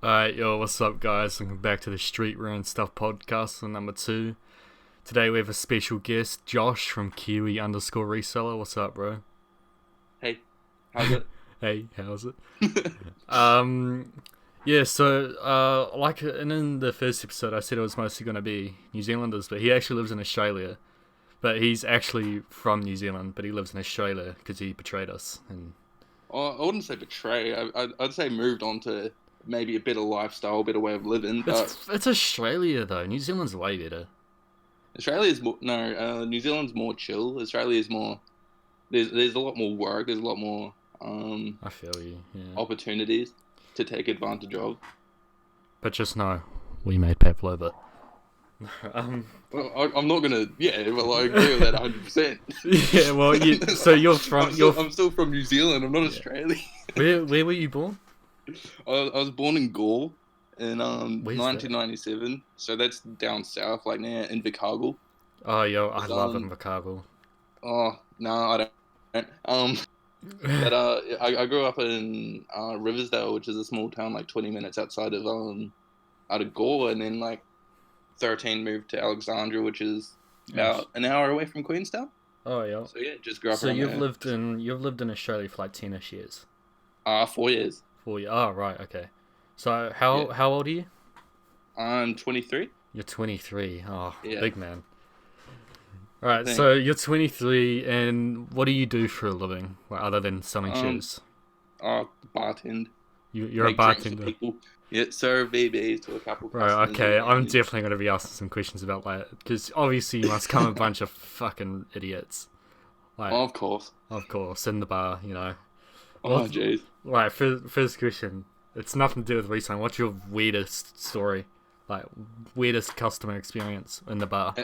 Alright, yo, what's up, guys? Welcome back to the Streetwear and Stuff podcast on number 2. Today we have a special guest, Josh from Kiwi_Reseller. What's up, bro? Hey, how's it? Hey, how's it? Yeah, so, and in the first episode, I said it was mostly going to be New Zealanders, but he actually lives in Australia. But he's actually from New Zealand, but he lives in Australia because he betrayed us. And I wouldn't say betray. I'd say moved on to maybe a better lifestyle, a better way of living. But it's Australia, though. New Zealand's way better. Australia's more no. New Zealand's more chill. Australia's more. There's a lot more work. There's a lot more I feel you, yeah. opportunities to take advantage of. But just know, we made pavlova. Well, I'm not gonna. Yeah, but I agree with that 100%. Yeah, well, so you're from. I'm still from New Zealand. I'm not Australian. Where were you born? I was born in Gore in Where's 1997. So that's down south, like near Invercargill. Oh, yo, I It's, love Invercargill. Oh no, I don't. But I grew up in Riversdale, which is a small town like 20 minutes outside of Gore, and then like 13 moved to Alexandria, which is about an hour away from Queenstown. Oh, yeah. So yeah, just grew up. So around you've there. lived in Australia for like 10ish years. 4 years. 4 years. Oh, right, okay. So how old are you? I'm 23. You're 23. Oh, Yeah. big man. Alright, Thanks. so you're 23, and what do you do for a living, like, other than selling shoes? Bartend. You're a Make drinks for bartender. people. Yeah, serve VBs to a couple Right, customers. okay, and- I'm definitely going to be asking some questions about that, because obviously you must come a bunch of fucking idiots. Like, Of course. of course, in the bar, you know. Oh, What- jeez. Right, first question. It's nothing to do with reselling. What's your weirdest story? Like, weirdest customer experience in the bar?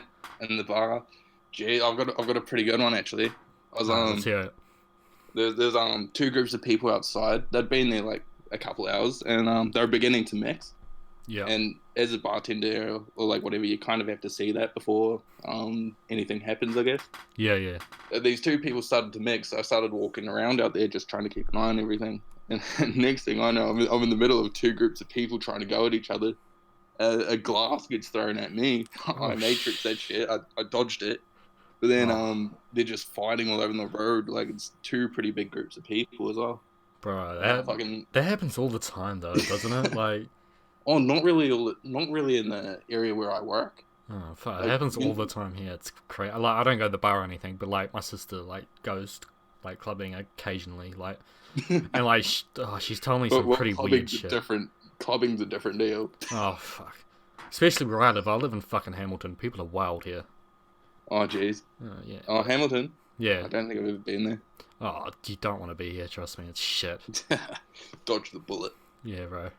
In the bar. Gee, I've got a pretty good one actually. I was Let's hear it. there's two groups of people outside. They'd been there like a couple hours, and they were beginning to mix. Yeah. And as a bartender or like whatever, you kind of have to see that before anything happens, I guess. Yeah. These two people started to mix. I started walking around out there just trying to keep an eye on everything. And next thing I know, I'm in the middle of two groups of people trying to go at each other. A glass gets thrown at me. I matrix that shit. I dodged it. But then they're just fighting all over the road. Like, it's two pretty big groups of people as well. Bro, Fucking that happens all the time, though, doesn't it? Like, oh, not really in the area where I work. oh, fuck, it Like, happens all the time here. It's crazy. Like, I don't go to the bar or anything, but, like, my sister, like, goes, like, clubbing occasionally, like, and, like, she's told me some pretty weird shit. Clubbing's a different deal. Oh, fuck. Especially where I live. I live in fucking Hamilton. People are wild here. Oh, jeez. Yeah. Oh, Hamilton. Yeah. I don't think I've ever been there. Oh, you don't want to be here, trust me. It's shit. Dodge the bullet. Yeah, bro.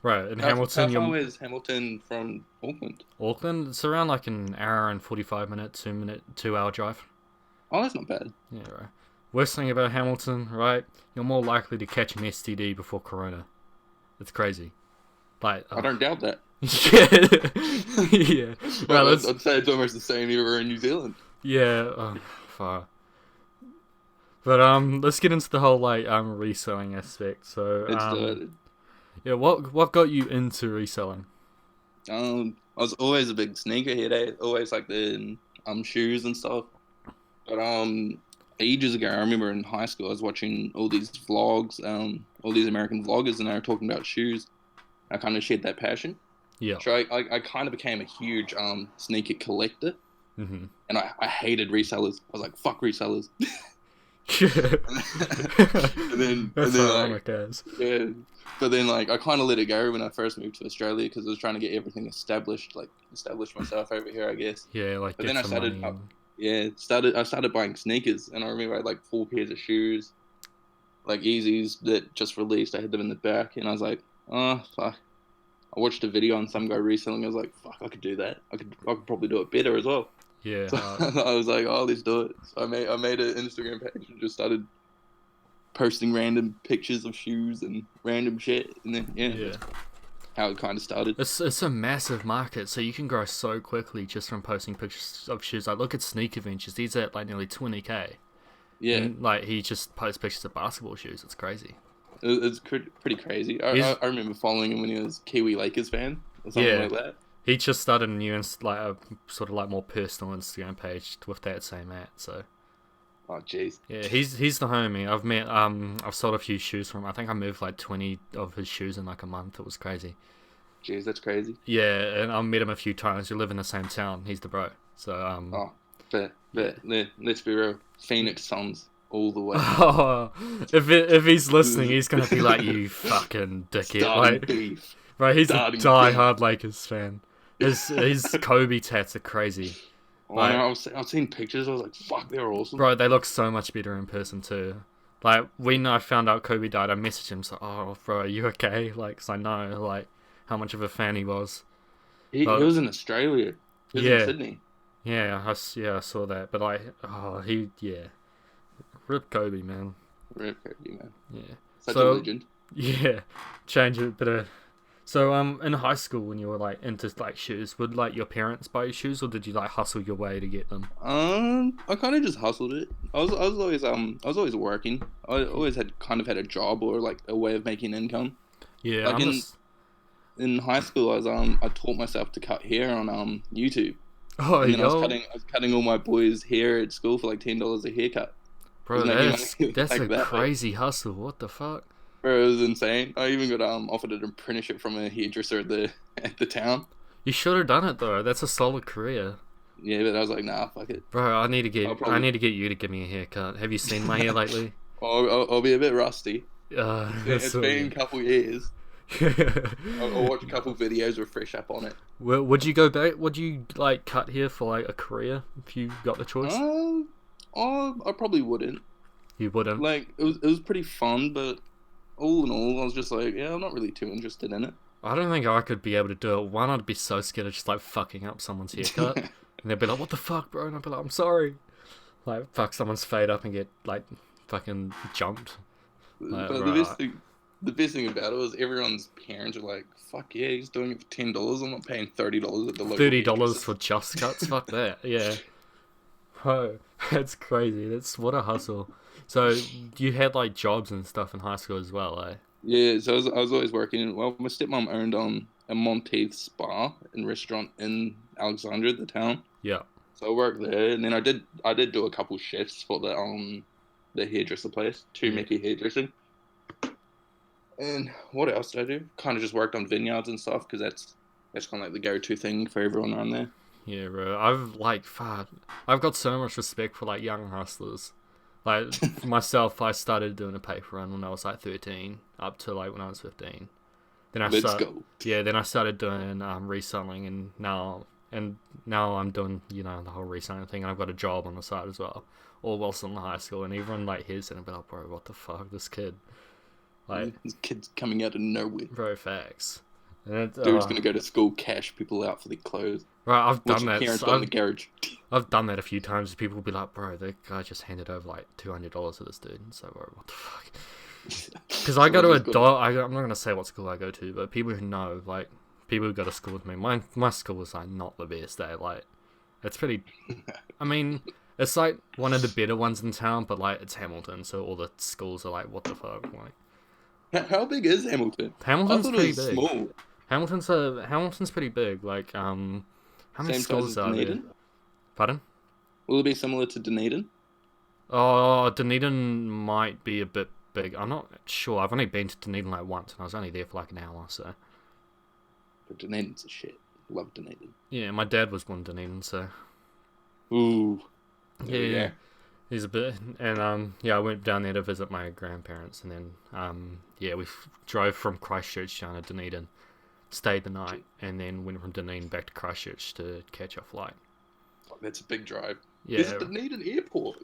Right, in How Hamilton, far is Hamilton from Auckland? Auckland, it's around like an hour and 45 minute, 2 hour drive. Oh, that's not bad. Yeah, right. Worst thing about Hamilton, right? You're more likely to catch an STD before Corona. It's crazy. Like, I don't doubt that. yeah. Yeah. Well, Right, I'd say it's almost the same here in New Zealand. yeah, far. But, let's get into the whole, like, reselling aspect. So, yeah, what got you into reselling? I was always a big sneakerhead. Always like the shoes and stuff. But ages ago, I remember in high school, I was watching all these vlogs, all these American vloggers, and they were talking about shoes. I kind of shared that passion. Yeah. So I kind of became a huge sneaker collector, Mm-hmm. and I hated resellers. I was like, fuck resellers. That's then ironic as. yeah, but then like I kind of let it go when I first moved to Australia because I was trying to get everything established, like establish myself over here, I guess. Yeah, like But get then I some started, money. I started buying sneakers, and I remember I had like 4 pairs of shoes, like Yeezys that just released. I had them in the back, and I was like, oh fuck. I watched a video on some guy reselling. I was like, fuck, I could do that. I could probably do it better as well. Yeah. So I was like, oh, let's do it. So I made an Instagram page and just started posting random pictures of shoes and random shit, and then Yeah. that's how it kind of started. It's a massive market, so you can grow so quickly just from posting pictures of shoes. Like, look at Sneaker Ventures. He's at like nearly 20k. Yeah, And, like, he just posts pictures of basketball shoes. It's crazy. It's pretty crazy. I remember following him when he was Kiwi Lakers fan or something like that. He just started a new like a sort of like more personal Instagram page with that same at. So. Oh jeez. Yeah, he's the homie. I've sold a few shoes from him. I think I moved like 20 of his shoes in like a month. It was crazy. Jeez, that's crazy. Yeah, and I've met him a few times. We live in the same town. He's the bro. So Oh, but let's be real. Phoenix Suns all the way. Oh, if he's listening, he's gonna be like, you fucking dickhead. Like, beef. Right, he's a die-hard Lakers fan. His Kobe tats are crazy. Like, I've seen pictures. I was like, fuck, they're awesome. Bro, they look so much better in person too. Like, when I found out Kobe died, I messaged him, so, oh, bro, are you okay? Like, 'cause I know, like, how much of a fan he was. He was in Australia. He was in Sydney. Yeah, I saw that. But, like, Rip Kobe, man. Rip Kobe, man. Yeah. Such a legend. Yeah. Change it, but... So, in high school, when you were, like, into, like, shoes, would, like, your parents buy you shoes, or did you, like, hustle your way to get them? I kind of just hustled it. I was always working. I always had a job or, like, a way of making income. Yeah, like in high school, I taught myself to cut hair on YouTube. Oh, and then I was cutting all my boys' hair at school for, like, $10 a haircut. Bro, that's a crazy hustle. What the fuck? Bro, it was insane. I even got offered an apprenticeship from a hairdresser at the town. You should have done it though. That's a solid career. Yeah, but I was like, nah, fuck it. Bro, I need to get you to give me a haircut. Have you seen my hair lately? I'll be a bit rusty. It's been a couple years. I'll watch a couple videos, refresh up on it. Well, would you go back? Would you like cut hair for like a career if you got the choice? I probably wouldn't. You wouldn't. Like it was pretty fun, but all in all, I was just like, yeah, I'm not really too interested in it. I don't think I could be able to do it. One, I'd be so scared of just like fucking up someone's haircut, and they'd be like, "What the fuck, bro?" And I'd be like, "I'm sorry." Like fuck someone's fade up and get like fucking jumped. Like, but the best thing about it was everyone's parents are like, "Fuck yeah, he's doing it for $10. I'm not paying $30 at the local." $30 for just cuts. Fuck that. Yeah. Oh, that's crazy. That's what a hustle. So you had like jobs and stuff in high school as well, eh? Yeah, so I was always working. Well, my stepmom owned a Monteith spa and restaurant in Alexandria, the town. Yeah. So I worked there, and then I did do a couple shifts for the hairdresser place, Mickey hairdressing. And what else did I do? Kind of just worked on vineyards and stuff because that's kind of like the go-to thing for everyone around there. Yeah, bro. I've got so much respect for like young hustlers. Like myself, I started doing a paper run when I was like 13, up to like when I was 15. Then I started doing reselling, and now I'm doing the whole reselling thing, and I've got a job on the side as well. All whilst in high school, and everyone like hears it and be like, bro, what the fuck, this kid. Like this kid's coming out of nowhere. Bro, facts. And dude's gonna go to school, cash people out for their clothes. Right, I've done that. In the garage. I've done that a few times. People will be like, "Bro, the guy just handed over like $200 to this dude." And so, bro, what the fuck? Because I go to I'm not gonna say what school I go to, but people who know, like people who go to school with me, my school was like not the best. Like, it's pretty. I mean, it's like one of the better ones in town, but like it's Hamilton, so all the schools are like, what the fuck, like. How big is Hamilton? Hamilton's pretty big. Small. Hamilton's pretty big. Like, how many schools are there? Pardon? Will it be similar to Dunedin? Oh, Dunedin might be a bit big. I'm not sure. I've only been to Dunedin like once, and I was only there for like an hour, so. But Dunedin's a shit. Love Dunedin. Yeah, my dad was born in Dunedin, so. Ooh. Yeah. He's a bit, and I went down there to visit my grandparents, and then we drove from Christchurch down to Dunedin, stayed the night, and then went from Dunedin back to Christchurch to catch a flight. Oh, that's a big drive. Yeah. There's Dunedin Airport.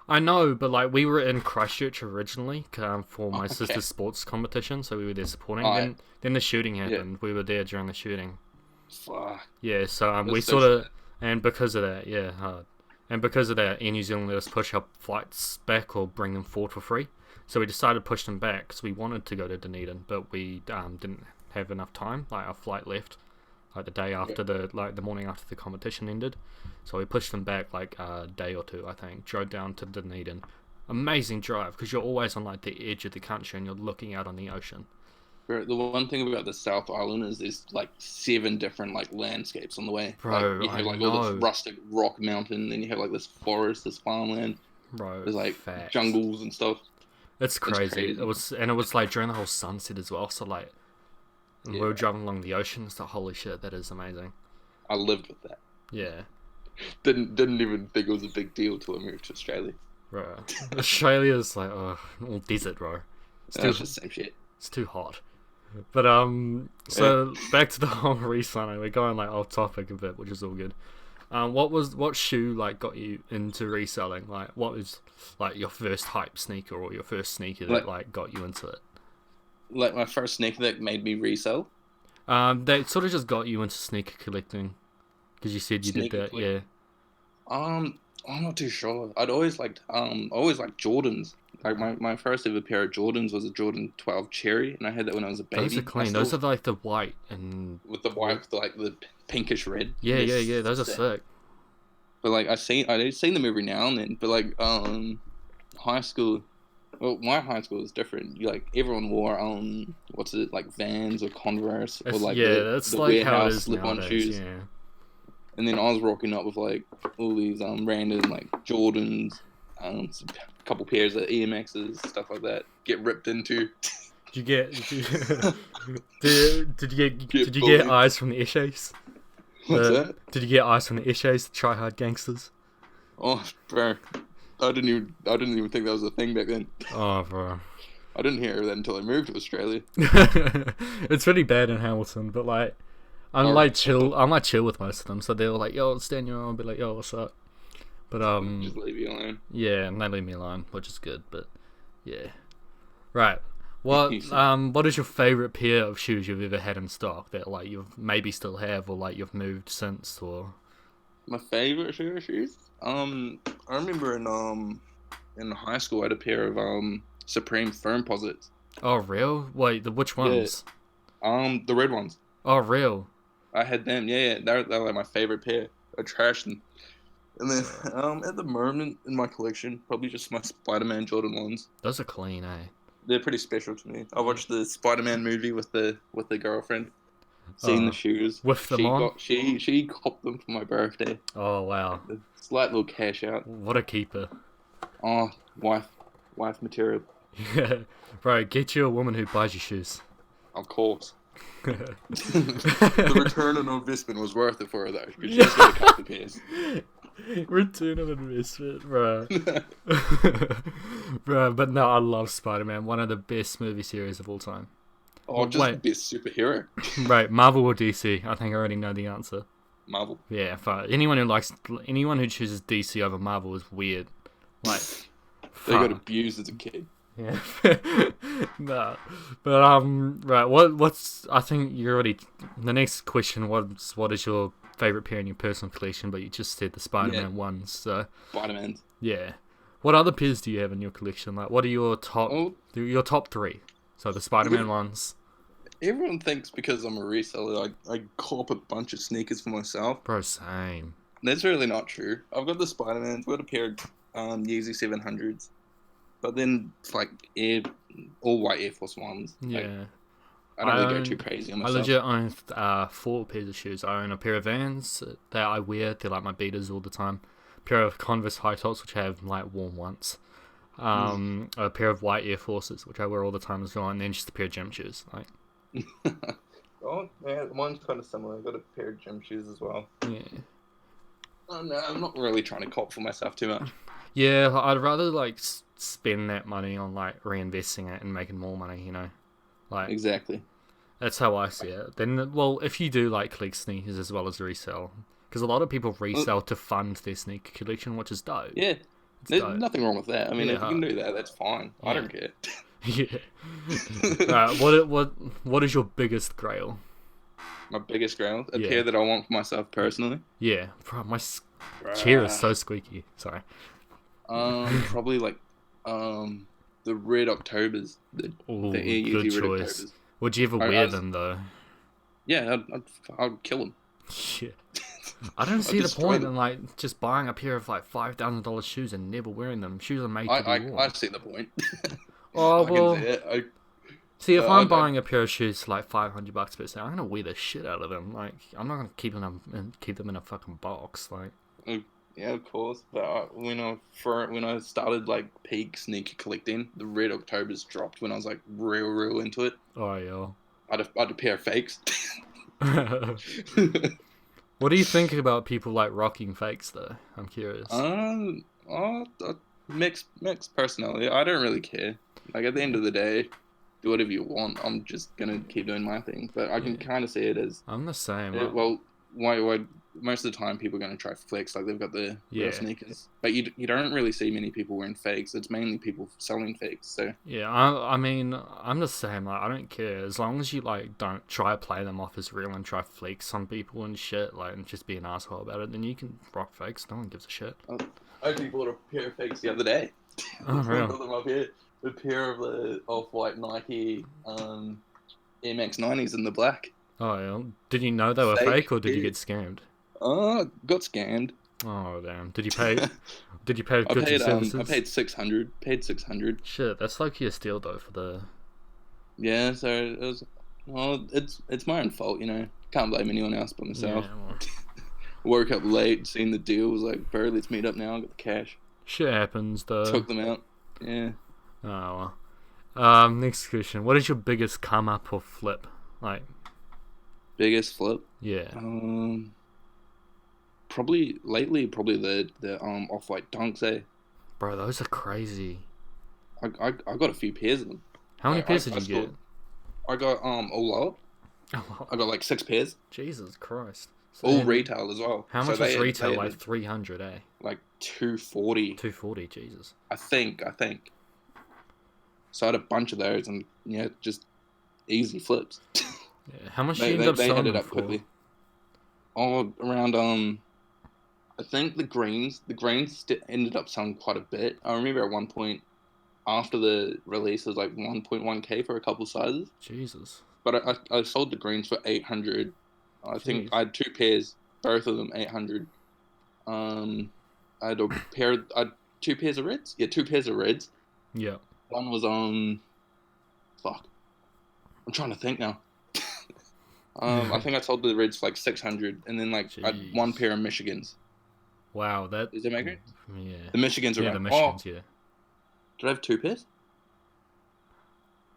I know, but like we were in Christchurch originally for my sister's sports competition, so we were there supporting. Then the shooting happened. Yeah. We were there during the shooting. Fuck. Yeah, so we sort of, and because of that, hard. And because of that, Air New Zealand let us push our flights back or bring them forward for free. So we decided to push them back because we wanted to go to Dunedin, but we didn't have enough time. Like our flight left like the day after the morning after the competition ended. So we pushed them back like a day or two, I think. Drove down to Dunedin. amazing drive because you're always on like the edge of the country and you're looking out on the ocean. Bro, the one thing about the South Island is there's like 7 different like landscapes on the way. Like Bro, you I have like all this know. rustic rock mountain, then you have like this forest, this farmland. Bro, There's like facts. jungles and stuff. It's crazy. Crazy. It was like during the whole sunset as well. So like, when we were Yeah, driving along the ocean. It's like, holy shit, that is amazing. I lived with that. Yeah, Didn't even think it was a big deal till I moved to Australia. bro. Australia's like all desert, bro. It's That's too, just the same shit. it's too hot. But so back to the whole reselling. We're going like off topic a bit, which is all good. What shoe like got you into reselling? Like, what was like your first hype sneaker or your first sneaker that like got you into it? Like my first sneaker that made me resell. They sort of just got you into sneaker collecting because you said you did that, yeah. I'm not too sure. Always liked Jordans. Like my first ever pair of Jordans was a Jordan 12 Cherry, and I had that when I was a baby. Those are clean. Those are like the white and with the white, with like the pinkish red. yeah. Those are sick. But like I seen them every now and then. But like high school, well, my high school was different. Like everyone wore what's it, like Vans or Converse or like that's the like how it warehouse is slip-on nowadays. shoes. Yeah. And then I was rocking up with like all these random like Jordans, a couple pairs of EMXs, stuff like that. Get ripped into. Did you get eyes from the Ishays? What's that? Did you get eyes from the Ishays, the try hard gangsters? Oh, bro, I didn't even think that was a thing back then. Oh, bro. I didn't hear that until I moved to Australia. It's pretty bad in Hamilton, but like I'm chill with most of them, so they're like, yo, stand your arm, be like, yo, what's up? But Just leave you alone. yeah, and they leave me alone, which is good, but yeah. Right. What is your favourite pair of shoes you've ever had in stock that like you've maybe still have or like you've moved since or My favorite pair of shoes? I remember in high school I had a pair of Supreme Firmposites. Oh real? Wait, which ones? The red ones. Oh real? I had them, yeah. They're like my favorite pair. I trashed them. And then at the moment in my collection, probably just my Spider-Man Jordan 1s. Those are clean, eh? They're pretty special to me. I watched the Spider-Man movie with the girlfriend. Seen the shoes. With them on? She copped them for my birthday. Oh wow. A slight little cash out. What a keeper. Oh, wife material. Yeah. Bro, get you a woman who buys you shoes. Of course. The return on investment was worth it for her though, because she's got a couple of pairs. Return of investment, bro. Bro, but no, I love Spider-Man. One of the best movie series of all time. Oh, just the best superhero. Right, Marvel or DC? I think I already know the answer. Marvel. Yeah, anyone who chooses DC over Marvel is weird. Like, they got abused as a kid. Yeah. No. But right, what's I think you already the next question was what is your favorite pair in your personal collection, but you just said the Spider-Man ones, so Spider-Man's. yeah. What other pairs do you have in your collection? Like what are your top 3? So the Spider-Man ones. Everyone thinks because I'm a reseller, I cop a bunch of sneakers for myself. Bro, same. That's really not true. I've got the Spider-Mans, I've got a pair of Yeezy 700s. But then it's like all white Air Force Ones. Yeah. Like, I don't really go too crazy on myself. I legit own 4 pairs of shoes. I own a pair of Vans that I wear. They're like my beaters all the time. A pair of Converse high tops, which I have like worn once. A pair of white Air Forces, which I wear all the time as well. And then just a pair of gym shoes. Like. Oh, yeah, mine's kind of similar. I've got a pair of gym shoes as well. Yeah. Oh, no, I'm not really trying to cop for myself too much. Yeah, I'd rather like spend that money on like reinvesting it and making more money, you know. Like exactly. That's how I see it. Then, well, if you do like collect sneakers as well as resell, because a lot of people resell to fund their sneaker collection, which is dope. Yeah, there's nothing wrong with that. I mean, if you can do that, that's fine. Yeah. I don't care. Yeah. What is your biggest grail? My biggest grail? A pair that I want for myself personally? Yeah. Bro, my chair is so squeaky. Sorry. Probably like the Red Octobers. The Air Yeezy Red Octobers. Would you ever wear them though? Yeah, I'd kill them. Yeah. I don't see the destroy point them. in like just buying a pair of like $5,000 shoes and never wearing them. Shoes are made to be I worn. see the point. Oh I can see well. it. See, if But I'm buying a pair of shoes for like $500 per set, I'm gonna wear the shit out of them. Like, I'm not gonna keep them in a fucking box. Like, Yeah, of course. But when I started like peak sneaker collecting, the Red Octobers dropped when I was like real into it. oh yeah. I had a pair of fakes. What do you think about people like rocking fakes though? I'm curious. Mixed personality. I don't really care. Like at the end of the day, do whatever you want. I'm just gonna keep doing my thing. But I can Yeah, kind of see it as I'm the same. well. Why? Most of the time, people are gonna try flex. Like they've got the real Yeah. sneakers, but you don't really see many people wearing fakes. It's mainly people selling fakes. So Yeah, I mean, I'm the same. Like, I don't care as long as you like don't try to play them off as real and try to flex on people and shit, like, and just be an asshole about it. Then you can rock fakes. No one gives a shit. I actually bought a pair of fakes the other day. Oh, One real? of them up here. A pair of the off-white Nike Air Max 90s in the black. Oh, yeah. Did you know they were fake or did you get scammed? Got scammed. Oh damn! Did you pay? Did you pay goods and services? I paid 600. Paid 600. Shit, that's like a steal though for the. Yeah, so it was. Well, it's my own fault, you know. Can't blame anyone else but myself. Yeah, well, Woke up late, seen the deal, was like, bro, let's meet up now. I got the cash. shit happens though. Took them out. Yeah. Oh well. Next question. What is your biggest come up or flip? Like, Biggest flip. yeah. Probably the off-white dunks. Bro, those are crazy. I got a few pairs of them. How many pairs I did you get? I got all up. Oh, I got like 6 pairs. Jesus Christ. So All then, retail as well. How So much they was had- retail? they Like had 300, eh? like 240. 240, Jesus. I think. So I had a bunch of those, and yeah, just easy flips. Yeah. How much did you end up They selling ended them up for? quickly. Oh, around I think the greens ended up selling quite a bit. I remember at one point after the release it was like 1.1k for a couple sizes. Jesus. But I sold the greens for 800. I think Jeez. I had 2 pairs, both of them 800. I had I had 2 pairs of reds. Yeah, 2 pairs of reds. Yeah. One was fuck. I'm trying to think now. I think I sold the reds for like 600, and then like I had 1 Jeez. pair of Michigans. Wow, that. Does that make sense? Yeah. The Michigans are Yeah, around. the Michigans, yeah. Did I have 2 pairs?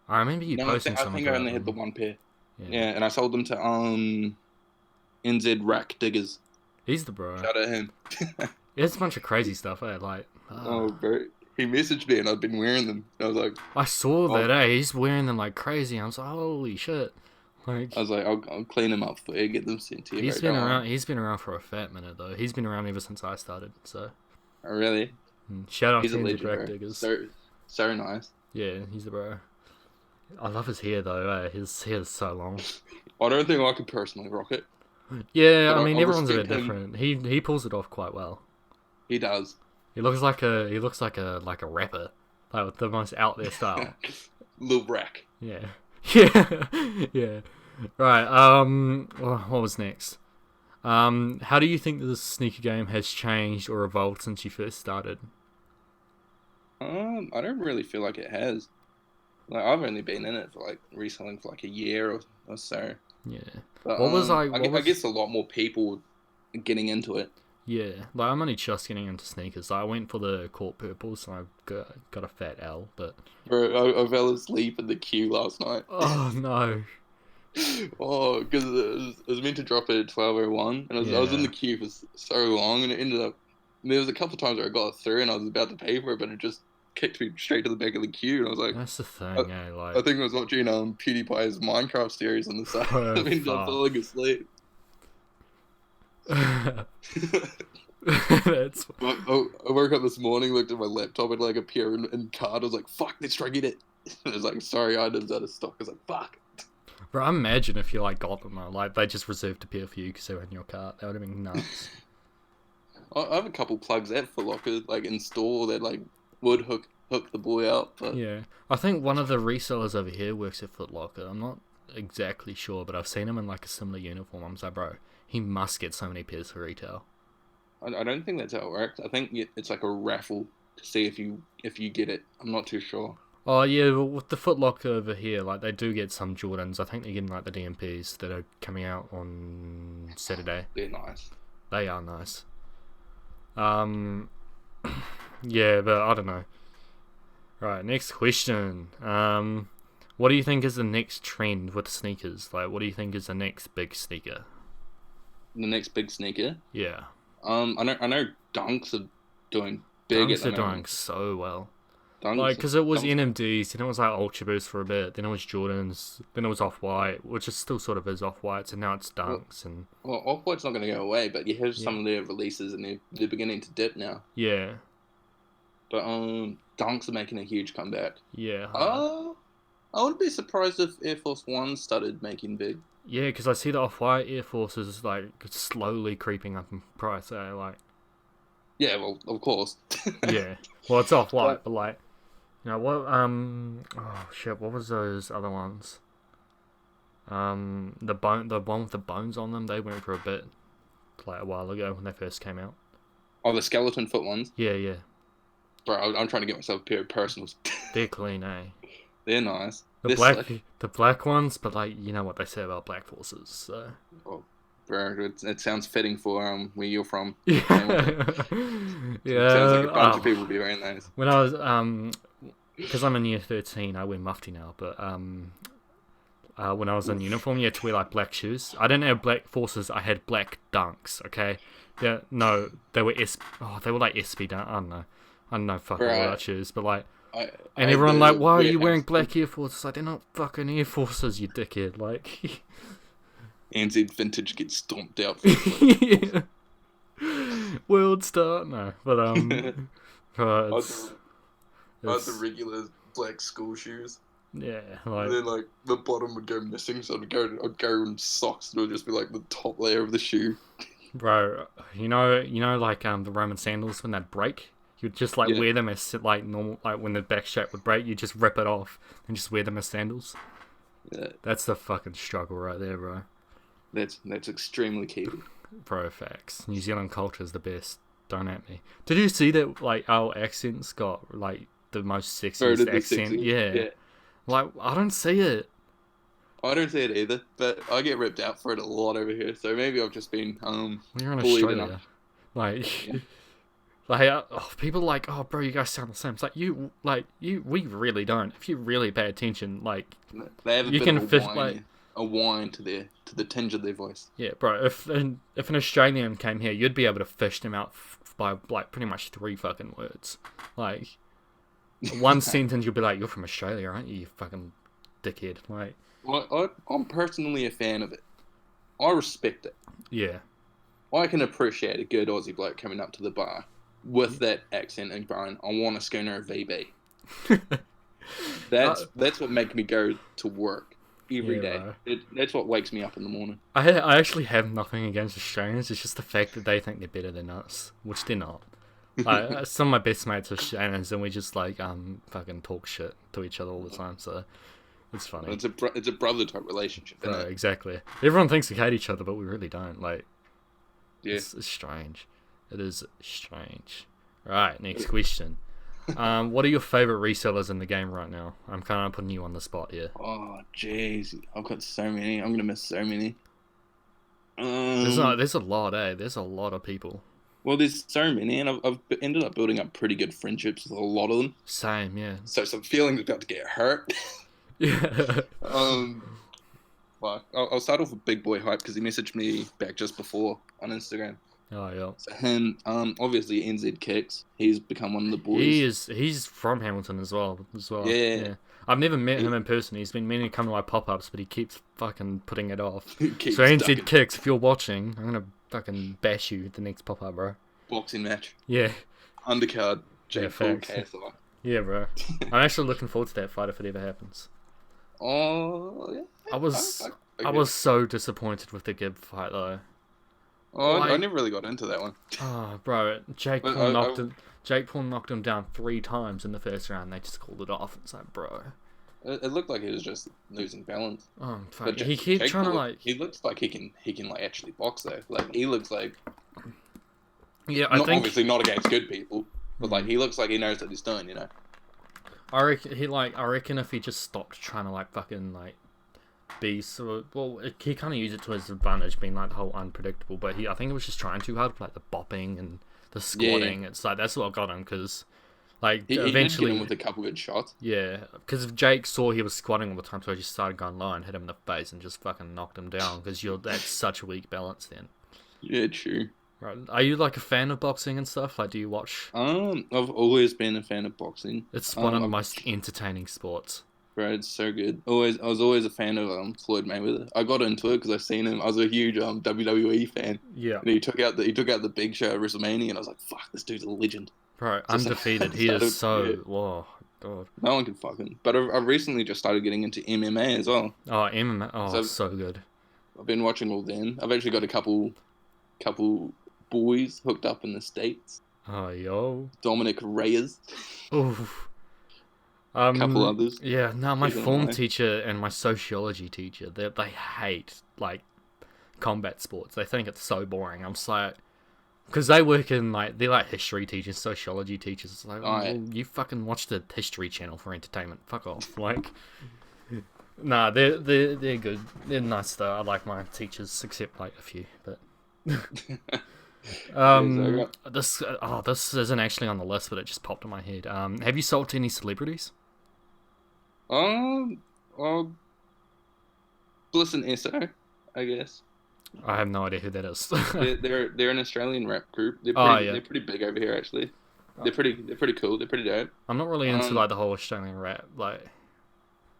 I remember you No, posting I something think I about only had the them. 1 pair. Yeah. Yeah, and I sold them to NZ Rack Diggers. He's the bro. Shout out him. It's a bunch of crazy stuff, eh? Like, Oh, bro. He messaged me and I'd been wearing them. I was like, I saw that, He's wearing them like crazy. I was like, holy shit. Like, I'll clean them up for you, get them sent to you. he's bro. been Don't around. worry. He's been around for a fat minute though. He's been around ever since I started. So, Oh, really? shout out He's to a the legend, Drag bro. Diggers. So nice. Yeah, he's the bro. I love his hair though. His hair is so long. I don't think I could personally rock it. Yeah, But I mean I everyone's a bit respect him. different. He pulls it off quite well. He does. He looks like a rapper, like with the most out there style. Lil Rack. Yeah, yeah, yeah. Right. What was next? How do you think the sneaker game has changed or evolved since you first started? I don't really feel like it has. Like I've only been in it for like reselling for like a year or so. Yeah. But, What was like? I guess a lot more people getting into it. Yeah, like I'm only just getting into sneakers. Like, I went for the court purple, so I got a fat L. But Bro, I fell asleep in the queue last night. oh no. Oh, because it was meant to drop at 12:01, and I was in Yeah. the queue for so long, and it ended up. There was a couple times where I got through, and I was about to pay for it, but it just kicked me straight to the back of the queue, and I was like, That's the thing, I Like, think I was watching PewDiePie's Minecraft series on the side. Oh, I ended up fuck. falling asleep. that's I woke up this morning, looked at my laptop, and like appear in card. I was like, "Fuck, let's try get it." I was like, "Sorry, items out of stock." I was like, "Fuck." bro. Imagine if you like got them though. Like they just reserved a pair for you because they were in your cart. That would have been nuts. I have a couple plugs at Foot Locker, like in store that like would hook the boy up. But Yeah, I think one of the resellers over here works at Foot Locker. I'm not exactly sure, but I've seen him in like a similar uniform. I'm like, bro, he must get so many pairs for retail. I don't think that's how it works. I think it's like a raffle to see if you get it. I'm not too sure. Oh yeah, well, with the Foot Locker over here, like they do get some Jordans. I think they're getting like the DMPs that are coming out on Saturday. They're nice. They are nice. Yeah, but I don't know. Right, next question. What do you think is the next trend with sneakers? Like, what do you think is the next big sneaker? The next big sneaker. Yeah. I know Dunks are doing big. Dunks are doing so well. Dunks, Like, because it was Dunks. NMDs, then it was like Ultra Boost for a bit, then it was Jordans, then it was Off-White, which is still sort of is Off-Whites, and now it's Dunks. Well, Off-White's not going to go away, but you have some of their releases, and they're beginning to dip now. Yeah. But Dunks are making a huge comeback. Yeah. I wouldn't be surprised if Air Force One started making big. Yeah, because I see the Off-White Air Forces, like, slowly creeping up in price, like... Yeah, well, of course. Yeah. Well, it's Off-White, but like... You know, what, oh shit, what was those other ones? The one with the bones on them, they went for a bit, like, a while ago when they first came out. Oh, the skeleton foot ones? Yeah. Bro, I'm trying to get myself a pair of personals. They're clean, eh? They're nice. The black ones, but like, you know what they say about black forces, so... Oh, bro, it sounds fitting for where you're from. Yeah. It sounds like a bunch of people be wearing those. When I was, because I'm in year 13, I wear mufti now, but when I was in uniform, you had to wear like black shoes. I didn't have black forces, I had black dunks, okay? Yeah, no, they were like SB dunk, I don't know fucking all about shoes, but like, and everyone like, why are you wearing black Air Forces? Like, they're not fucking Air Forces, you dickhead, like... NZ Vintage gets stomped out. Yeah. World Star, no, but it's the regular black school shoes. Yeah, like, and then like the bottom would go missing, so I'd go in socks, and it would just be like the top layer of the shoe. Bro, you know, like the Roman sandals when they'd break, you'd just like wear them as like normal, like when the back strap would break, you just rip it off and just wear them as sandals. Yeah, that's the fucking struggle right there, bro. That's extremely key. Bro, facts. New Zealand culture is the best. Don't at me. Did you see that? Like our accents got like the most sexiest accent. Yeah. Like I don't see it. I don't see it either, but I get ripped out for it a lot over here. So maybe I've just been You're in Australia. Enough. Like, people are like, oh, bro, you guys sound the same. It's like we really don't. If you really pay attention, like, they have a whine to the tinge of their voice. Yeah, bro. If an Australian came here, you'd be able to fish them out by like pretty much 3 fucking words. Like, one sentence, you'll be like, "You're from Australia, aren't you? You fucking dickhead." Like, I'm personally a fan of it. I respect it. Yeah. I can appreciate a good Aussie bloke coming up to the bar with that accent and going, "I want a schooner of VB." That's what makes me go to work. Every day. That's what wakes me up in the morning. I actually have nothing against Australians. It's just the fact that they think they're better than us, which they're not. Some of my best mates are Australians, and we just like fucking talk shit to each other all the time. So it's funny. It's a brother type relationship. Isn't it? Exactly. Everyone thinks we hate each other, but we really don't. Like, yeah, it's strange. It is strange. Right. Next question. What are your favorite resellers in the game right now? I'm kind of putting you on the spot here. Oh, jeez. I've got so many. I'm going to miss so many. There's a lot, eh? There's a lot of people. Well, there's so many, and I've ended up building up pretty good friendships with a lot of them. Same, yeah. So some feelings about to get hurt. Yeah. Well, I'll start off with Big Boy Hype because he messaged me back just before on Instagram. Oh yeah. So him, obviously NZ Kicks. He's become one of the boys. He's from Hamilton as well. Yeah. I've never met him in person. He's been meaning to come to my pop-ups, but he keeps fucking putting it off. So NZ Kicks, if you're watching, I'm gonna fucking bash you at the next pop-up, bro. Boxing match. Yeah. Undercard. Jake Paul, KSI. Yeah, bro. I'm actually looking forward to that fight if it ever happens. Oh yeah. I was so disappointed with the Gibb fight though. Oh, I never really got into that one. Oh, bro, Jake Paul knocked him down 3 times in the first round. They just called it off. It's like, bro. It looked like he was just losing balance. Oh fuck! But He keep trying to like. he looks like he can like actually box though. Like he looks like Yeah, I not think. obviously not against good people, but like Hmm. he looks like he knows what he's doing. You know. I reckon if he just stopped trying to like fucking like be so well, he kind of used it to his advantage, being like the whole unpredictable. But I think he was just trying too hard, like the bopping and the Yeah, squatting. It's like that's what got him because like he did get him eventually, with a couple good shots. yeah, because if Jake saw he was squatting all the time, so he just started going low and hit him in the face and just fucking knocked him down because you're that's such a weak balance then. Yeah, true. Right? Are you like a fan of boxing and stuff? Like, do you watch? I've always been a fan of boxing. It's one of the most entertaining sports. Bro, it's so good. I was always a fan of Floyd Mayweather. I got into it because I seen him. I was a huge WWE fan, Yeah. and he took out the Big Show at WrestleMania, and I was like, "Fuck, this dude's a legend." Bro, So undefeated. He started- is so. yeah, Whoa, God. no one can fuck him. But I've recently just started getting into MMA as well. Oh, MMA. Oh, So- so good. I've been watching all them. I've actually got a couple boys hooked up in the States. Oh, yo. Dominic Reyes, Oof. a couple others. Yeah, no, my Keep it form alive. teacher and my sociology teacher, they hate, like, combat sports. They think it's so boring. I'm just like, because they work in, like, they're like history teachers, sociology teachers. It's like, Oh, yeah. well, you fucking watch the History Channel for entertainment. Fuck off. Like, nah, they're good. They're nice though. I like my teachers, except like a few, but. This isn't actually on the list, but it just popped in my head. Have you sold to any celebrities? Um, Bliss and SO, I guess. I have no idea who that is. They're an Australian rap group. Oh, yeah. They're pretty big over here actually. They're pretty cool. They're pretty dope. I'm not really into Um, like the whole Australian rap. Like,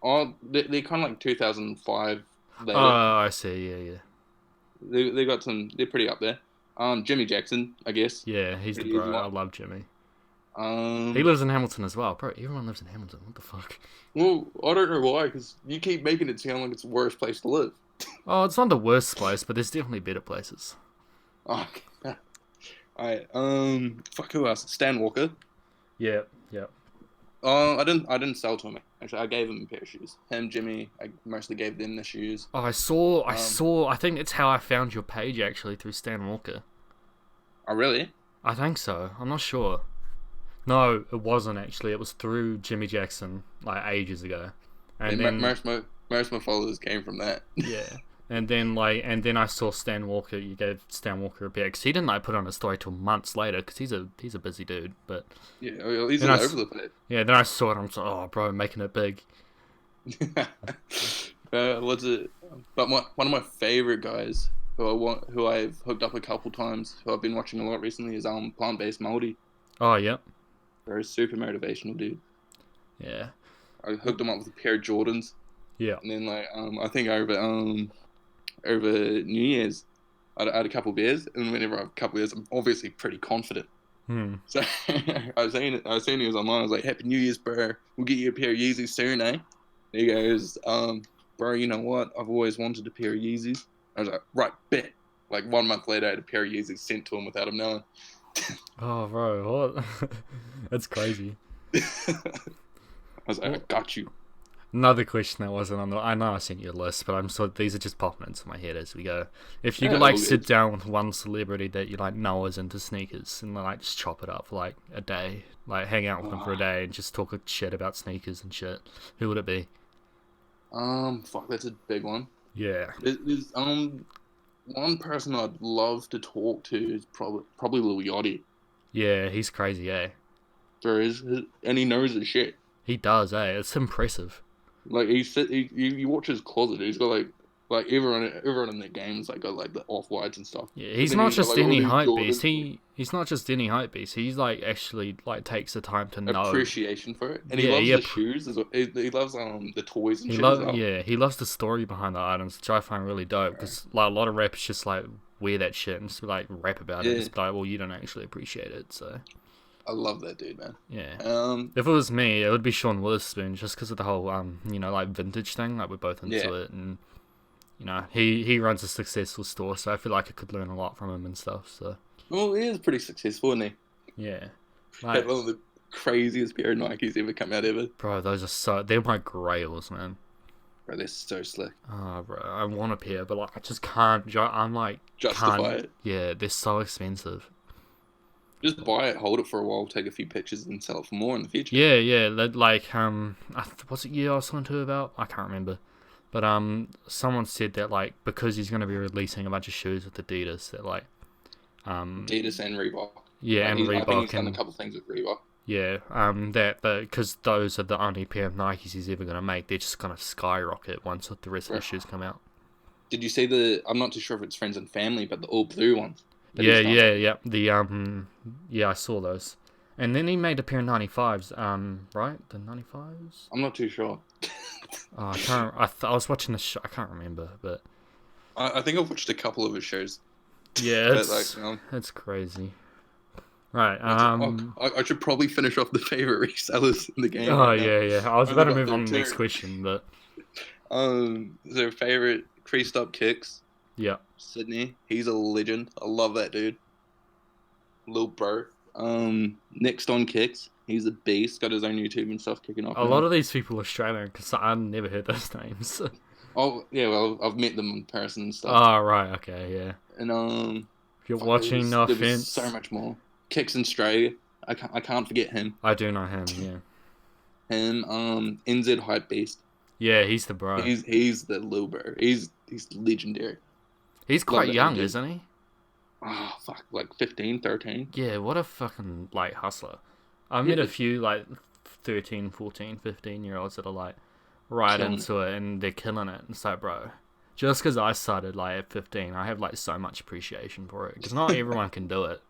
They're kind of like 2005. Later. I see. Yeah. They got some. They're pretty up there. Jimmy Jackson, I guess. Yeah, he's the Pretty easy bro. I one. love Jimmy. Um, He lives in Hamilton as well, bro. Everyone lives in Hamilton. What the fuck? well, I don't know why, because you keep making it sound like it's the worst place to live. Oh, it's not the worst place, but there's definitely better places. Oh, alright. Fuck, who else? Stan Walker. Yeah. I didn't sell to him actually. I gave him a pair of shoes. Him, Jimmy. I mostly gave them the shoes. Oh, I saw. I think it's how I found your page actually through Stan Walker. Oh, really? I think so. I'm not sure. No, it wasn't actually. It was through Jimmy Jackson, like ages ago. And Yeah, then most of my followers came from that. yeah, and then I saw Stan Walker. You gave Stan Walker a pair because he didn't like put on a story till months later because he's a busy dude. But Yeah, well, he's Then all I over the place. yeah, then I saw it. I'm just like, oh, bro, making it big. What's it? But one of my favorite guys who I've hooked up a couple times, who I've been watching a lot recently, is Plant Based Moldy. Oh, yep, They're a super motivational dude. yeah, I hooked him up with a pair of Jordans, yeah. and then like I think over New Year's, I had a couple beers, and whenever I have a couple beers, I'm obviously pretty confident. So I was saying he was online. I was like, "Happy New Year's, bro. We'll get you a pair of Yeezys soon, eh?" And he goes, "Bro, you know what? I've always wanted a pair of Yeezys." I was like, "Right, bet." Like 1 month later, I had a pair of Yeezys sent to him without him knowing. Oh, bro, what? That's crazy. I was like, "I got you." Another question that wasn't on the. I know I sent you a list, but I'm so these are just popping into my head as we go. If you Yeah, could like all sit good. down with one celebrity that you like know is into sneakers and like just chop it up for like a day, like hang out with them for a day and just talk shit about sneakers and shit, who would it be? Fuck, that's a big one. Yeah. There's one person I'd love to talk to is probably Lil Yachty. Yeah, he's crazy, eh? And he knows his shit. He does, eh? It's impressive. Like you watch his closet. He's got like everyone in the games like got like the off whites and stuff. Yeah, But he's then not he's got, just like, all any these hype Jordans. beast. He's not just any hype beast. He's like actually like takes the time to know. Appreciation for it, and Yeah, he yeah, loves the shoes. As well. He loves the toys and He shit as well. he loves the story behind the items, which I find really dope. Because like a lot of rappers just like wear that shit and just like rap about it. Yeah. Just be like, well, you don't actually appreciate it. So I love that dude, man. yeah. If it was me, it would be Sean Witherspoon, just because of the whole like vintage thing. Like we're both into Yeah. it, and he runs a successful store, so I feel like I could learn a lot from him and stuff. So Well, he is pretty successful, isn't he? yeah, Had like, one of the craziest pair of Nikes ever come out ever. Bro, they're my grails, man. Bro, they're so slick. Oh, bro, I want a pair, but like, I just can't. I'm like, Justify it. Yeah, they're so expensive. Just buy it, hold it for a while, take a few pictures, and sell it for more in the future. Yeah. Like, what's it year I was talking to about? I can't remember. But someone said that like because he's gonna be releasing a bunch of shoes with Adidas, that like, Adidas and Reebok. Yeah, and Reebok. I think he's done a couple things with Reebok. Yeah, that because those are the only pair of Nikes he's ever gonna make. They're just gonna skyrocket once the rest of the shoes come out. Did you see I'm not too sure if it's friends and family, but the all blue ones. Yeah. I saw those. And then he made a pair of 95s, right? The 95s? I'm not too sure. Oh, I can't. I was watching the show. I can't remember, but I think I've watched a couple of his shows. Yeah, it's crazy. Right. I should probably finish off the favorite resellers in the game. Oh right yeah. I was about to move on to the next question, but their favorite creased up kicks. Yeah. Sydney. He's a legend. I love that dude. Lil bro. Next on kicks. He's a beast. Got his own YouTube and stuff kicking off. A lot of these people are Australian because I never heard those names. Oh yeah, well I've met them in person and stuff. Oh right, okay, yeah. And if you're watching, no offense. So much more. Kicks in Australia. I can't forget him. I do know him. Yeah. Him. NZ hype beast. Yeah, he's the bro. He's the Lil bro. He's legendary. He's quite young, isn't he? Oh, fuck, like 15, 13. Yeah, what a fucking, like, hustler. I've met a few, like, 13, 14, 15-year-olds that are, like, right into it, and they're killing it. It's like, bro, just because I started, like, at 15, I have, like, so much appreciation for it. Because not everyone can do it.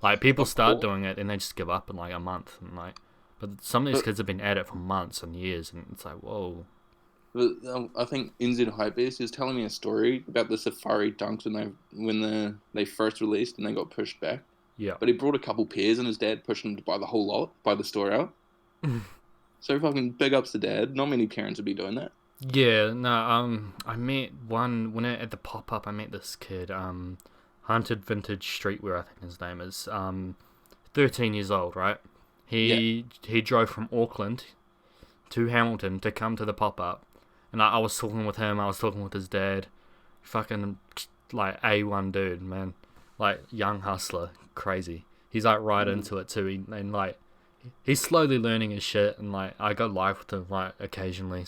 Like, people start doing it, and they just give up in, like, a month. And like, but some of these kids have been at it for months and years, and it's like, whoa. But I think NZ Hypebeast was telling me a story about the Safari Dunks when they first released and they got pushed back. Yeah. But he brought a couple pairs and his dad pushed him to buy the whole lot, buy the store out. So fucking big ups to dad. Not many parents would be doing that. Yeah, no, I met one, at the pop-up, I met this kid, Hunted Vintage Streetwear, I think his name is, 13 years old, right? He drove from Auckland to Hamilton to come to the pop-up. And I was talking with him, I was talking with his dad. Fucking, like, A1 dude, man. Like, young hustler. Crazy. He's, like, right into it, too. And, like, he's slowly learning his shit. And, like, I go live with him, like, occasionally.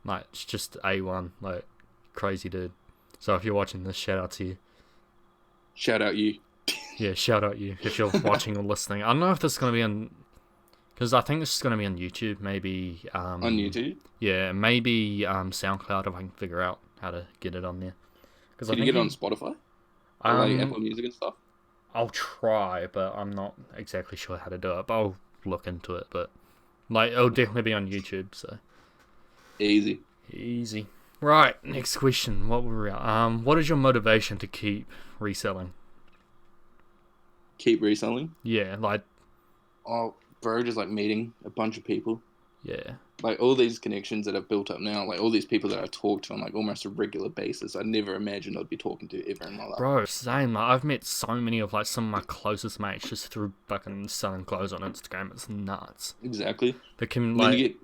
Like, it's just A1. Like, crazy dude. So if you're watching this, shout out to you. Shout out you. Yeah, shout out you if you're watching or listening. I don't know if this is going to be on... Because I think this is going to be on YouTube, maybe... on YouTube? Yeah, maybe SoundCloud if I can figure out how to get it on there. Can you get it on Spotify? Like Apple Music and stuff? I'll try, but I'm not exactly sure how to do it. But I'll look into it. But like, it'll definitely be on YouTube, so... Easy. Right, next question. What were we at? What is your motivation to keep reselling? Keep reselling? Yeah, like... Oh... Bro, just like meeting a bunch of people. Yeah. Like all these connections that I've built up now, like all these people that I talk to on like almost a regular basis, I never imagined I'd be talking to ever in my life. Bro, same. Like, I've met so many of like some of my closest mates just through fucking selling clothes on Instagram. It's nuts. Exactly. They can like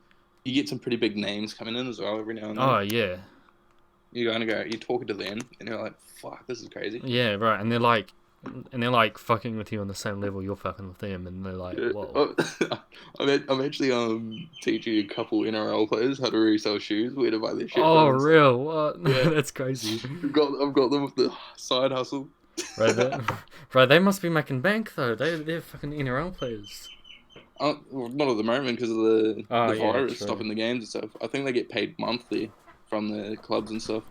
you get some pretty big names coming in as well every now and then. Oh yeah. You're talking to them and you're like, fuck, this is crazy. Yeah, right. And they're like fucking with you on the same level you're fucking with them, and they're like, whoa. I'm actually teaching a couple NRL players how to resell shoes, where to buy their shit. Oh, real? What? Yeah. That's crazy. I've got them with the side hustle. Right, they must be making bank though. They're fucking NRL players. Well, not at the moment because of the virus stopping the games and stuff. I think they get paid monthly from the clubs and stuff.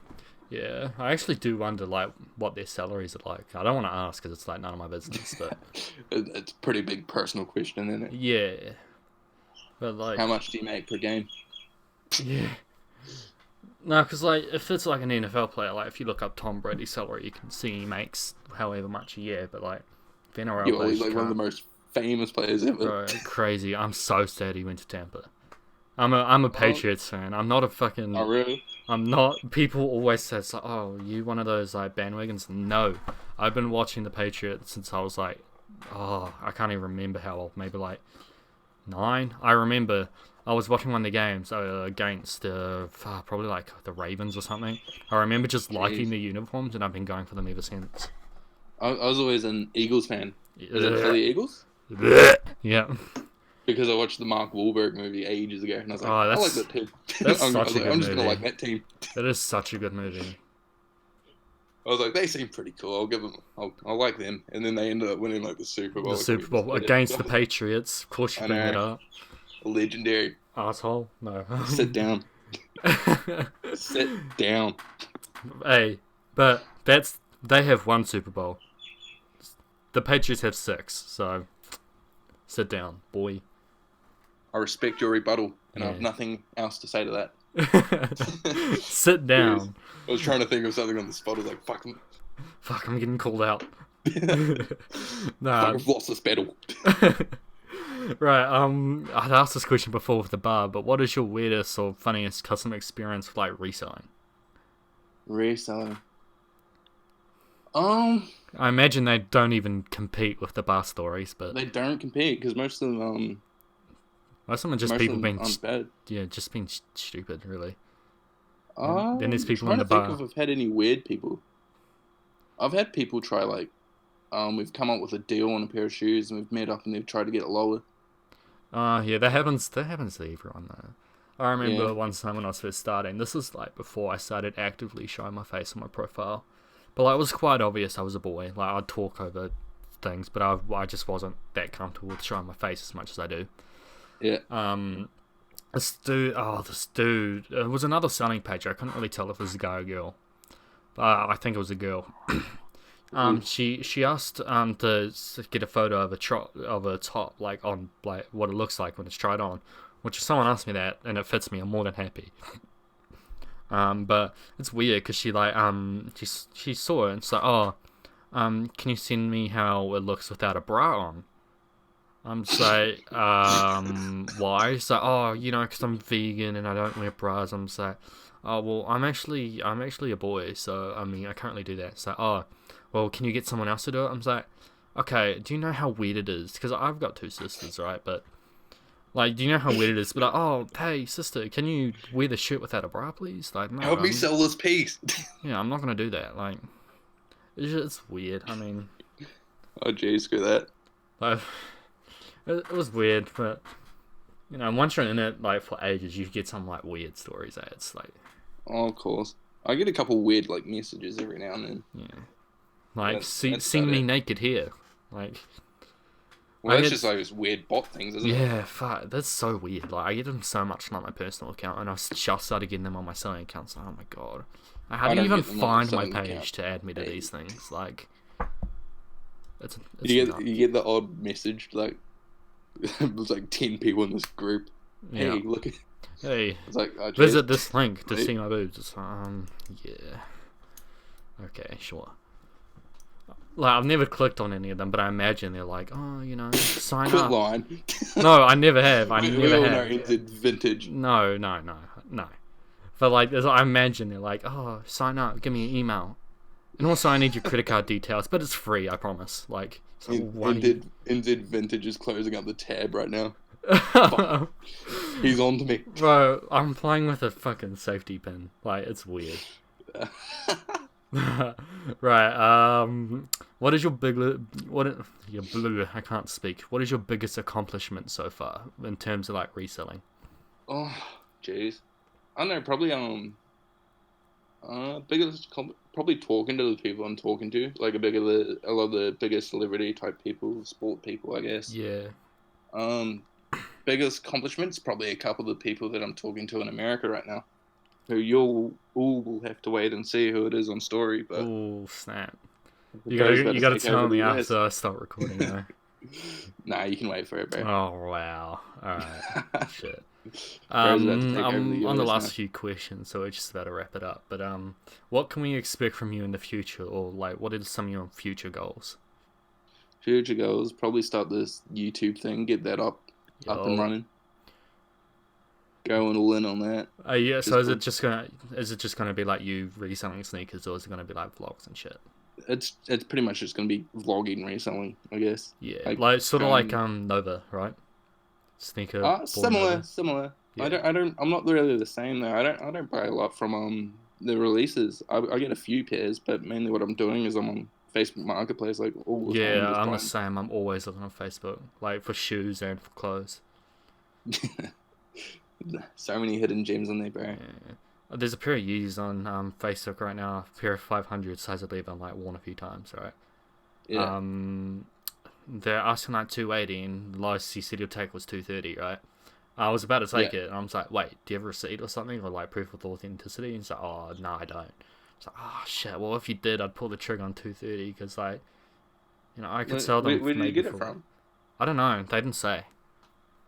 Yeah, I actually do wonder, like, what their salaries are like. I don't want to ask because it's, like, none of my business, but... It's a pretty big personal question, isn't it? Yeah. But, like... How much do you make per game? Yeah. No, because, like, if it's, like, an NFL player, like, if you look up Tom Brady's salary, you can see he makes however much a year, but, like, if NRL players... He's, like, one of the most famous players ever. Bro, crazy. I'm so sad he went to Tampa. I'm a Patriots fan. I'm not a fucking... Oh, really? I'm not... People always say, it's like, oh, you one of those, like, bandwagons? No. I've been watching the Patriots since I was, like... Oh, I can't even remember how old. Maybe, like, 9. I remember I was watching one of the games against probably like the Ravens or something. I remember just liking the uniforms, and I've been going for them ever since. I was always an Eagles fan. Is it Philly Eagles? Yeah. Because I watched the Mark Wahlberg movie ages ago, and I was like, I like that team. That's such a good movie. I'm just gonna like that team. That is such a good movie. I was like, they seem pretty cool. I'll give them. I'll like them. And then they ended up winning like the Super Bowl. The Super Bowl against the Patriots. Of course, you bring it up. Legendary. Asshole. No. Sit down. Sit down. Hey, but they have 1 Super Bowl. The Patriots have 6. So sit down, boy. I respect your rebuttal, and I have nothing else to say to that. Sit down. I was trying to think of something on the spot. I was like, fuck, I'm getting called out. I've lost this battle. Right, I'd asked this question before with the bar, but what is your weirdest or funniest customer experience with, like, reselling? Reselling. I imagine they don't even compete with the bar stories, but... They don't compete, because most of them, most of them are just people being... bad. Yeah, just being stupid, really. Then there's people in the bar. I'm trying to think if I've had any weird people. I've had people try, like... we've come up with a deal on a pair of shoes, and we've met up and they've tried to get it lower. Yeah, that happens to everyone, though. I remember one time when I was first starting, this was, like, before I started actively showing my face on my profile. But, like, it was quite obvious I was a boy. Like, I'd talk over things, but I just wasn't that comfortable with showing my face as much as I do. Yeah. This dude, it was another selling page. I couldn't really tell if it was a guy or girl. I think it was a girl. She asked to get a photo of a top, like, on, like, what it looks like when it's tried on. Which if someone asked me that and it fits me, I'm more than happy. But it's weird because she, like, she saw it and it's like, can you send me how it looks without a bra on? I'm just like, why? She's like, because I'm vegan and I don't wear bras. I'm just like, well, I'm actually a boy, so, I mean, I can't really do that. It's like, well, can you get someone else to do it? I'm just like, okay, do you know how weird it is? Because I've got 2 sisters, right? But, like, do you know how weird it is? But, like, hey, sister, can you wear the shirt without a bra, please? Like, no. Help me sell this piece. Yeah, I'm not going to do that. Like, it's weird. I mean... Oh, geez, screw that. Like, it was weird, but, you know, once you're in it, like, for ages, you get some, like, weird stories. It's like... Oh, of course. I get a couple weird, like, messages every now and then. Yeah. Like, see me naked here. Like... Well, that's just like those weird bot things, isn't it? Yeah, fuck, that's so weird. Like, I get them so much on like, my personal account, and I've just started getting them on my selling account. So, oh my god, how do you even find my page to add me to these things? Like, it's you get the odd message like there's like 10 people in this group. Yeah. Hey, look at. Hey, it's like, visit this link to see my boobs. It's yeah. Okay, sure. Like, I've never clicked on any of them, but I imagine they're like, sign Quit up. line. No, I never have. We all know it's vintage. No. But, like, I imagine they're like, sign up, give me an email. And also, I need your credit card details, but it's free, I promise. Like, so NZ Vintage is closing up the tab right now. He's on to me. Bro, I'm playing with a fucking safety pin. Like, it's weird. Right, what is your I can't speak. What is your biggest accomplishment so far in terms of, like, reselling? Oh, jeez. I don't know, probably, probably talking to the people I'm talking to. Like, a lot of the bigger celebrity type people, sport people, I guess. Yeah. Biggest accomplishments, probably a couple of the people that I'm talking to in America right now. Who you'll will have to wait and see who it is on story, but oh snap! You gotta tell me after I start recording, though. Nah, you can wait for it, bro. Oh wow! All right, shit. I'm on the last few questions, so we're just about to wrap it up. But what can we expect from you in the future, or like, what are some of your future goals? Future goals, probably start this YouTube thing, get that up and running. Going all in on that. Yeah. So is it just gonna be like you reselling sneakers, or is it gonna be like vlogs and shit? It's pretty much just gonna be vlogging, reselling, I guess. Yeah, like sort of like Nova, right? sneaker boy Similar, mother. similar. Yeah. I'm not really the same though. I don't buy a lot from the releases. I get a few pairs, but mainly what I'm doing is I'm on Facebook Marketplace like all the time, Yeah, just I'm the buying. same. I'm always looking on Facebook, like for shoes and for clothes. So many hidden gems on there, bro. Yeah. There's a pair of Yeezys on Facebook right now. A pair of 500s. I believe I've like worn a few times, right? Yeah, They're asking like 280, and the lowest he said he'll take was 230, right? I was about to take yeah. it, and I was like, wait, do you have a receipt or something, or like proof of authenticity? And he's like, oh, no, I don't. It's like, oh, shit, well, if you did, I'd pull the trigger on 230, because, like, I could sell them Where did you maybe get it for, from? I don't know, they didn't say.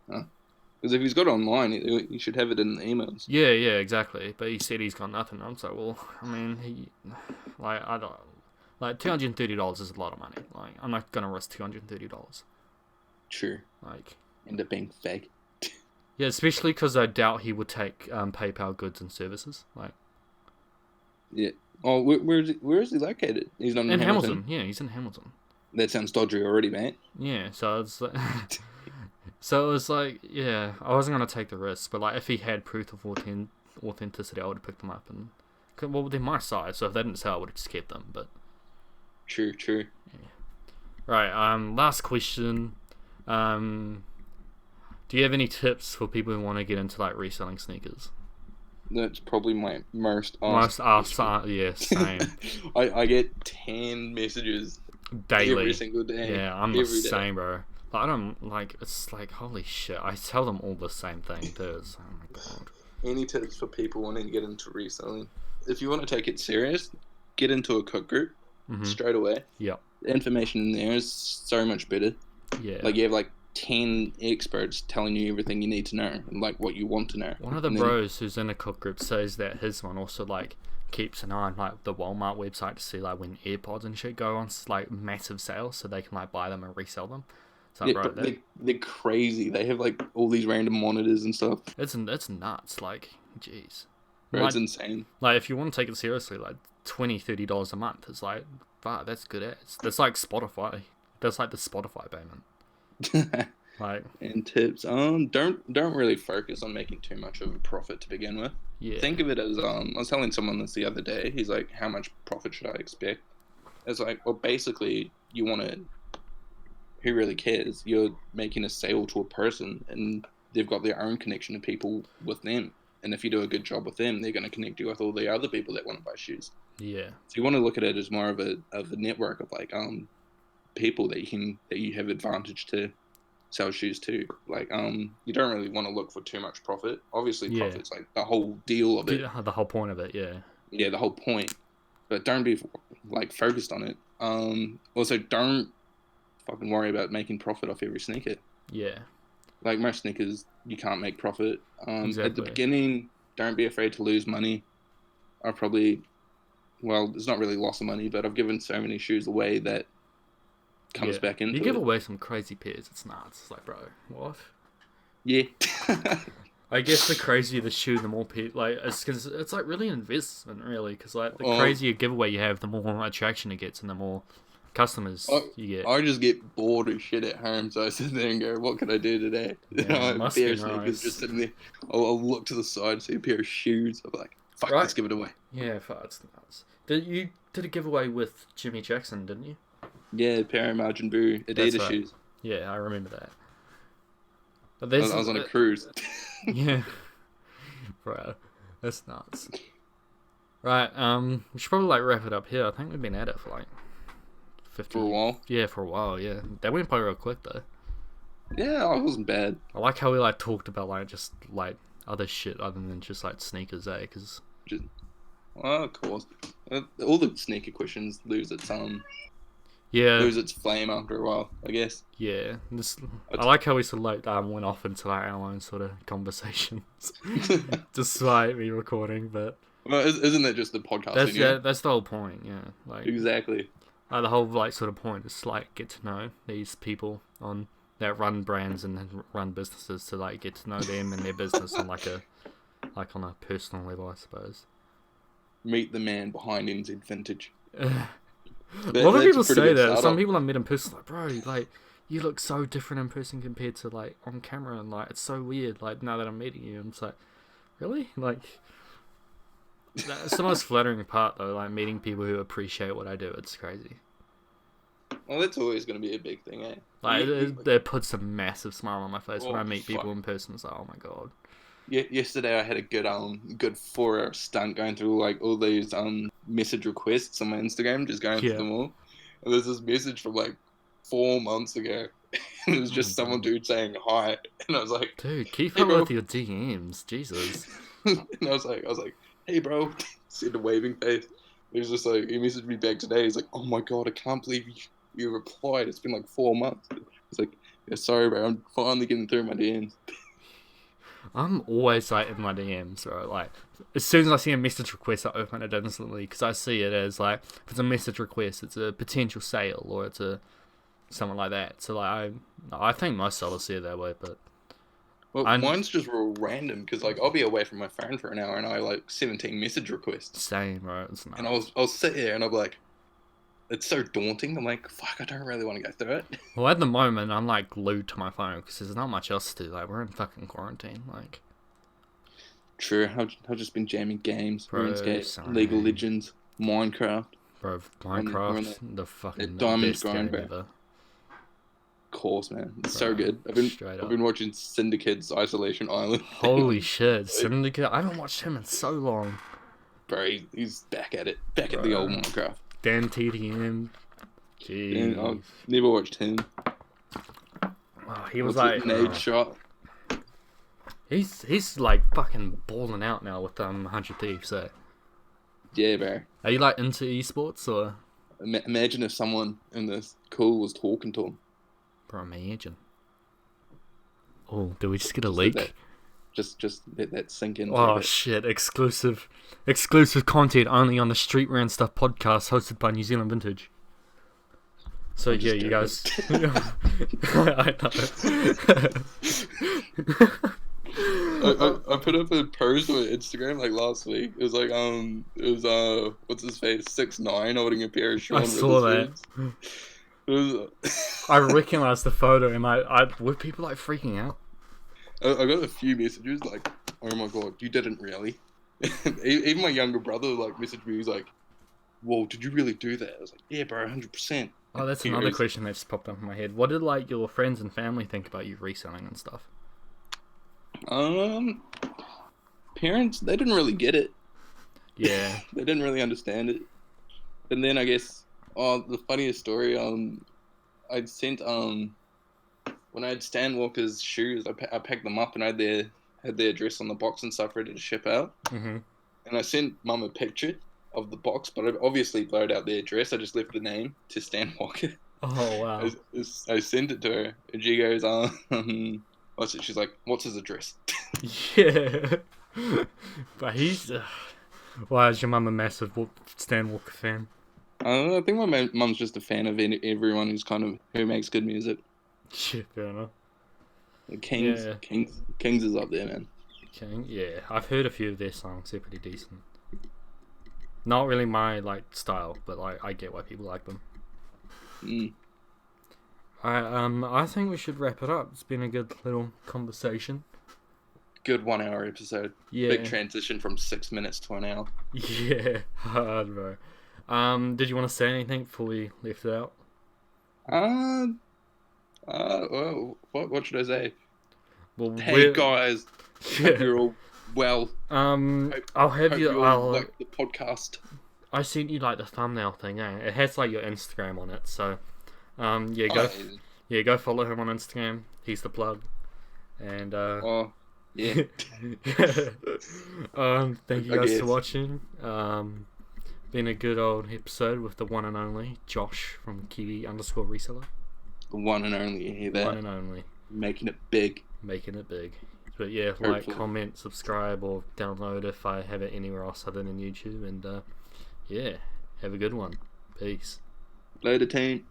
Because if he's got it online, he should have it in the emails. Yeah, exactly, but he said he's got nothing. I'm like, well, I mean, I don't, like, $230 is a lot of money. Like, I'm not gonna risk $230. True. Like, End up being fake. yeah, especially because I doubt he would take PayPal goods and services. Like Yeah. Oh, where is he located? He's not in in Hamilton. Hamilton, yeah, he's in Hamilton. That sounds dodgy already, mate. Yeah, so it's like, so it was like, yeah, I wasn't gonna take the risk, but like if he had proof of authenticity, I would have picked them up and, well, they're my size, so if they didn't sell, I would have just kept them. But True. right, last question, do you have any tips for people who want to get into like reselling sneakers? That's probably my most Most asked asked, yeah, same. I get 10 messages Daily. every single day. Yeah, I'm the every day. same, bro. Like, I don't like. It's like holy shit. I tell them all the same thing. There's oh my god. Any tips for people wanting to get into reselling? If you want to take it serious, get into a cook group straight away. Yep. The information in there is so much better. Yeah. Like you have like 10 experts telling you everything you need to know and like what you want to know. One of the bros who's in a cook group says that his one also like keeps an eye on like the Walmart website to see like when AirPods and shit go on like massive sales, so they can like buy them and resell them. So Yeah, bro, but they're crazy. They have like all these random monitors and stuff. it's nuts. Like, jeez. Bro, Like, it's insane. like if you want to take it seriously, like $20-$30 a month is like, wow, that's good ads. That's like Spotify. That's like the Spotify payment. Like, And tips. Don't really focus on making too much of a profit to begin with. yeah. Think of it as I was telling someone this the other day. He's like, how much profit should I expect? It's like, well, basically, you want to. Who really cares? You're making a sale to a person, and they've got their own connection to people with them. And if you do a good job with them, they're going to connect you with all the other people that want to buy shoes. Yeah. So you want to look at it as more of a network of like people that you have advantage to sell shoes to. Like you don't really want to look for too much profit. Obviously, Yeah. profit's like the whole deal of it. The whole point of it, yeah. Yeah, the whole point. But don't be like focused on it. Also, don't fucking worry about making profit off every sneaker. Yeah. Like most sneakers, you can't make profit. At the Exactly. beginning, don't be afraid to lose money. It's not really loss of money, but I've given so many shoes away that comes back into You give it. away some crazy pairs. It's nuts. It's like, bro, what? Yeah. I guess the crazier the shoe, the more people like. It's cause it's like really an investment, really. Because like the crazier giveaway you have, the more attraction it gets, and the more customers you get. I just get bored of shit at home, so I sit there and go, "What can I do today?" Yeah, A must pair be of sneakers nice. just sitting there. I'll look to the side, see a pair of shoes. I'm like, "Fuck, Right. let's give it away." Yeah, it's nuts. You did a giveaway with Jimmy Jackson, didn't you? Yeah, a pair of Margin Boo That's Adidas right. shoes. Yeah, I remember that. But I was on a cruise. Yeah. Bro, that's nuts. Right, we should probably like wrap it up here. I think we've been at it for like 50 For a while. Yeah, for a while, yeah. That went by real quick though. Yeah, it wasn't bad. I like how we like talked about like just like other shit other than just like sneakers, because Well, of course. All the sneaker questions lose its yeah, flame after a while, I guess. yeah. I like how we sort of like went off into like our own sort of conversations, despite me recording. But Well, isn't that just the podcast? that's the whole point. Yeah, like Exactly. the whole like sort of point is to, like get to know these people that run brands and run businesses, to like get to know them and their business on on a personal level, I suppose. Meet the man behind NZ Vintage. A lot of people say that. Some people I met in person like, bro, like you look so different in person compared to like on camera, and like it's so weird. Like now that I'm meeting you, I'm just like, really? Like that's the most flattering part though. Like meeting people who appreciate what I do. It's crazy. Well, that's always going to be a big thing, eh? Like it puts a massive smile on my face when I meet fuck. people in person. It's like, oh my god. Yesterday I had a good 4-hour stunt going through like all these message requests on my Instagram, just going through them all. And there's this message from like 4 months ago. And it was just some dude saying hi, and I was like, dude, keep hey, up bro. with your DMs, Jesus. And I was like, hey bro, said a waving face. He was just like, he messaged me back today. He's like, oh my god, I can't believe you replied. It's been like 4 months. It's like, yeah, sorry bro, I'm finally getting through my DMs. I'm always like in my DMs, bro. Like as soon as I see a message request, I open it instantly because I see it as like if it's a message request, it's a potential sale or it's a something like that. So like I think most sellers see it that way, but mine's just real random because like I'll be away from my phone for an hour and I like 17 message requests. Same, bro. It's nice. And I'll sit here and I'll be like, it's so daunting. I'm like, fuck, I don't really want to go through it. Well, at the moment, I'm like glued to my phone because there's not much else to do. Like, we're in fucking quarantine. Like, true. I've just been jamming games, RuneScape, League of Legends, Minecraft. Bro, Minecraft, the fucking Diamond's best game ever. Of course, man. It's so good. I've been watching Syndicate's Isolation Island. Holy shit, Syndicate! I haven't watched him in so long. Bro, he's back at it. Back at the old Minecraft. Dan TDM. Jeez. I've never watched him. Oh, he was like nade shot. He's like fucking balling out now with 100 Thieves. So yeah, bro. Are you like into esports or? Imagine if someone in this call was talking to him. Bro, imagine. Oh, did we just get a leak? Just let that sink in. Oh shit! Exclusive content only on the Streetwear and Stuff podcast, hosted by New Zealand Vintage. So yeah, you guys. I know. I put up a post on Instagram like last week. It was what's his face 6ix9ine holding a pair of Sean. I saw that. I recognized the photo, and I were people like freaking out. I got a few messages like, "Oh my god, you didn't really." Even my younger brother like messaged me. He's like, "Whoa, did you really do that?" I was like, "Yeah, bro, 100%." Oh, that's another question that just popped up in my head. What did like your friends and family think about you reselling and stuff? Parents, they didn't really get it. Yeah, they didn't really understand it. And then I guess, the funniest story, I'd sent when I had Stan Walker's shoes, I packed them up and I had their address on the box and stuff ready to ship out. Mm-hmm. And I sent Mum a picture of the box, but I obviously blurred out the address. I just left the name to Stan Walker. Oh wow! I sent it to her, and she goes, what's it? She's like, "What's his address?" Yeah, but he's. Why is your mum a massive Stan Walker fan? I think my mum's just a fan of everyone who makes good music. Shit, fair enough. Kings is up there, man. King, yeah, I've heard a few of their songs. They're pretty decent. Not really my like style, but like I get why people like them. I think we should wrap it up. It's been a good little conversation. Good 1 hour episode. Yeah. Big transition from 6 minutes to an hour. Yeah, hard, bro. Did you want to say anything before we left it out? Well, what should I say? Well, hey guys, hope you're all well. I'll have you. I'll like the podcast. I sent you like the thumbnail thing. It has like your Instagram on it. So, go follow him on Instagram. He's the plug. And yeah. Thank you guys for watching. Been a good old episode with the one and only Josh from Kiwi_reseller. The one and only, you hear that? One and only. Making it big. But yeah, like, comment, subscribe, or download if I have it anywhere else other than YouTube. And yeah, have a good one. Peace. Later, team.